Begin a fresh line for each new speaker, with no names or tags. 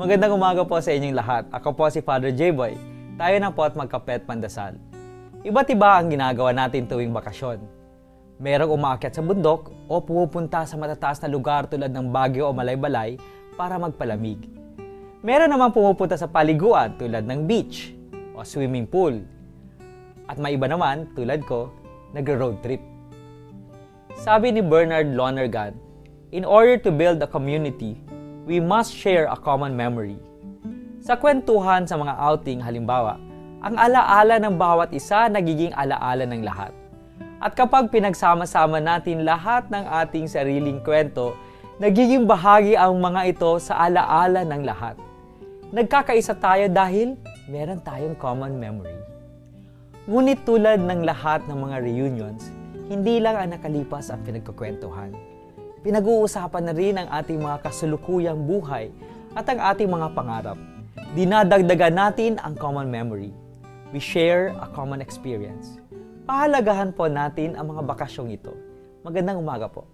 Magandang umaga po sa inyong lahat. Ako po si Father J-Boy. Tayo na po at magkape at pandasal. Iba't iba ang ginagawa natin tuwing bakasyon. Merong umaakyat sa bundok o pumupunta sa matataas na lugar tulad ng Baguio o Malaybalay para magpalamig. Meron naman pumupunta sa paliguan tulad ng beach o swimming pool. At may iba naman, tulad ko, nag-road trip. Sabi ni Bernard Lonergan, in order to build a community, we must share a common memory. Sa kwentuhan sa mga outing, halimbawa, ang alaala ng bawat isa nagiging alaala ng lahat. At kapag pinagsama-sama natin lahat ng ating sariling kwento, nagiging bahagi ang mga ito sa alaala ng lahat. Nagkakaisa tayo dahil meron tayong common memory. Ngunit tulad ng lahat ng mga reunions, hindi lang ang nakalipas ang pinagkukwentuhan. Pinag-uusapan na rin ang ating mga kasalukuyang buhay at ang ating mga pangarap. Dinadagdagan natin ang common memory. We share a common experience. Pahalagahan po natin ang mga bakasyong ito. Magandang umaga po.